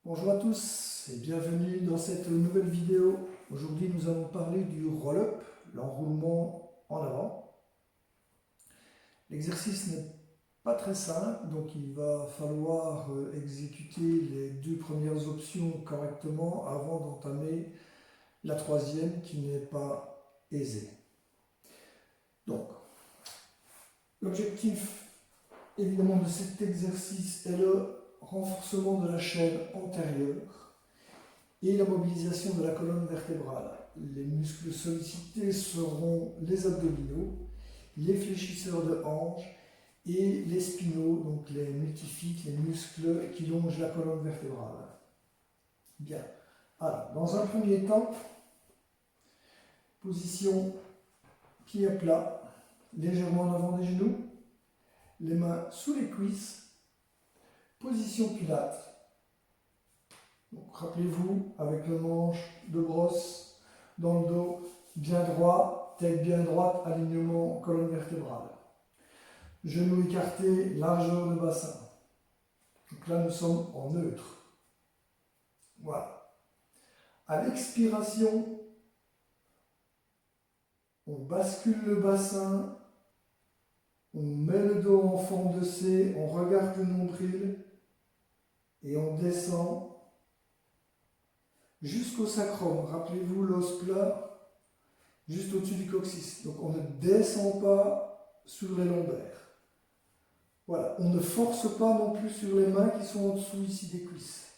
Bonjour à tous et bienvenue dans cette nouvelle vidéo. Aujourd'hui nous allons parler du roll-up, l'enroulement en avant. L'exercice n'est pas très simple, donc il va falloir exécuter les deux premières options correctement avant d'entamer la troisième qui n'est pas aisée. Donc, l'objectif évidemment de cet exercice est le renforcement de la chaîne antérieure et la mobilisation de la colonne vertébrale. Les muscles sollicités seront les abdominaux, les fléchisseurs de hanches et les spinaux, donc les multifiques, les muscles qui longent la colonne vertébrale. Bien. Alors, dans un premier temps, position pied à plat, légèrement en avant des genoux, les mains sous les cuisses, position pilates. Rappelez-vous, avec le manche de brosse dans le dos, bien droit, tête bien droite, alignement colonne vertébrale. Genoux écartés, largeur de bassin. Donc là, nous sommes en neutre. Voilà. À l'expiration, on bascule le bassin, on met le dos en forme de C, on regarde le nombril et on descend jusqu'au sacrum. Rappelez-vous l'os plat, juste au-dessus du coccyx. Donc on ne descend pas sur les lombaires. Voilà, on ne force pas non plus sur les mains qui sont en dessous ici des cuisses.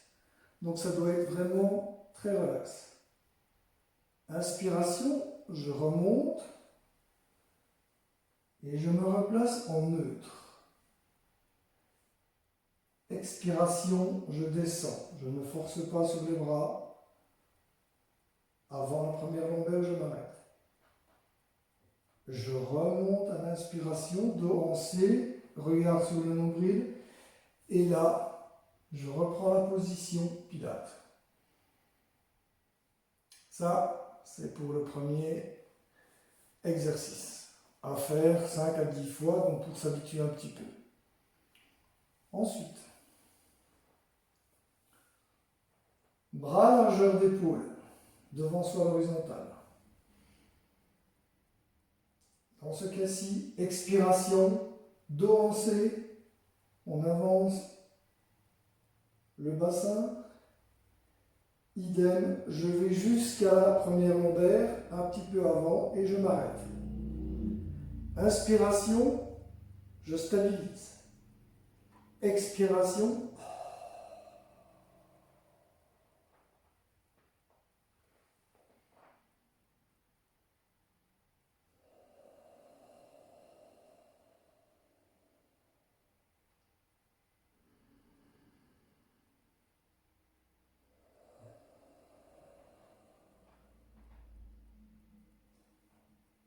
Donc ça doit être vraiment très relax. Inspiration, je remonte et je me replace en neutre. Expiration, je descends. Je ne force pas sur les bras. Avant la première lombaire, je m'arrête. Je remonte à l'inspiration, dos en C, regard sur le nombril. Et là, je reprends la position Pilate. Ça, c'est pour le premier exercice. À faire 5 à 10 fois, donc pour s'habituer un petit peu. Ensuite, bras largeur d'épaule, devant soi à l'horizontale. Dans ce cas-ci, expiration, dos en C, on avance le bassin. Idem, je vais jusqu'à la première lombaire, un petit peu avant, et je m'arrête. Inspiration, je stabilise. Expiration,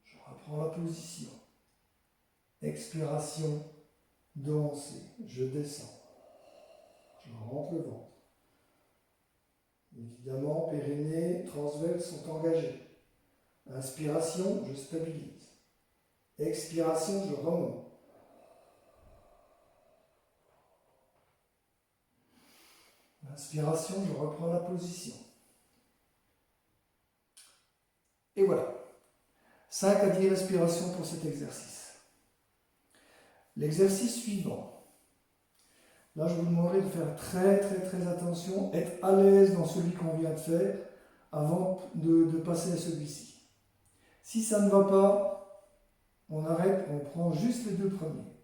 je reprends la position. Expiration, dos en C, je descends. Je rentre le ventre. Évidemment, périnée, transverse sont engagés. Inspiration, je stabilise. Expiration, je remonte. Inspiration, je reprends la position. Et voilà. 5 à 10 respirations pour cet exercice. L'exercice suivant. Là, je vous demanderai de faire très attention, être à l'aise dans celui qu'on vient de faire avant de passer à celui-ci. Si ça ne va pas, on arrête, on prend juste les deux premiers.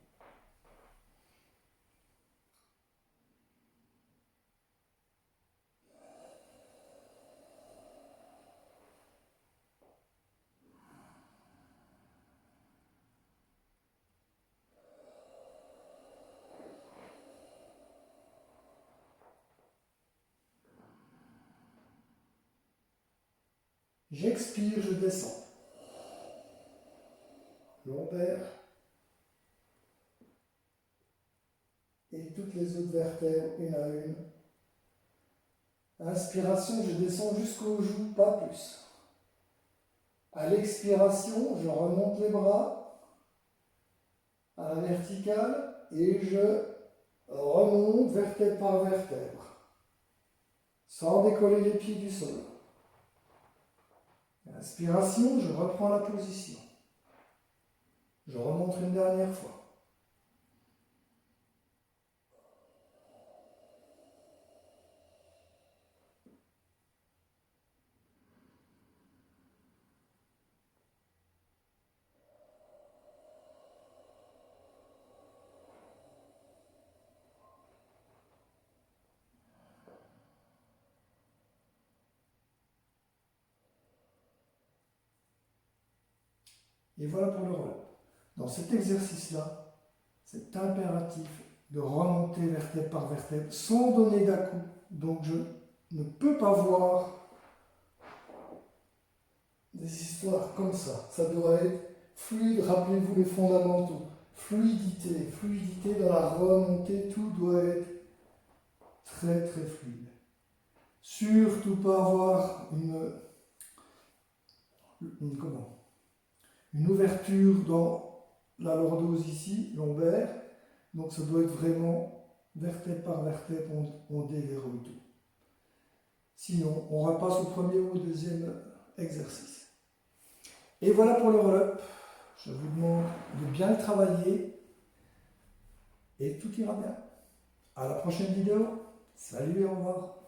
J'expire, je descends. Lombaire. Et toutes les autres vertèbres, une à une. Inspiration, je descends jusqu'aux joues, pas plus. À l'expiration, je remonte les bras à la verticale et je remonte vertèbre par vertèbre. sans décoller les pieds du sol. Inspiration, je reprends la position. Je remonte une dernière fois. Et voilà pour le relais. Dans cet exercice-là, c'est impératif de remonter vertèbre par vertèbre sans donner d'à-coups. Donc je ne peux pas voir des histoires comme ça. Ça doit être fluide, rappelez-vous les fondamentaux. Fluidité, fluidité dans la remontée, tout doit être très très fluide. Surtout pas avoir une ouverture dans la lordose ici, lombaire. Donc ça doit être vraiment vertèbre par vertèbre, on déverrouille tout. Sinon, on repasse au premier ou au deuxième exercice. Et voilà pour le roll-up. Je vous demande de bien le travailler et tout ira bien. À la prochaine vidéo. Salut et au revoir.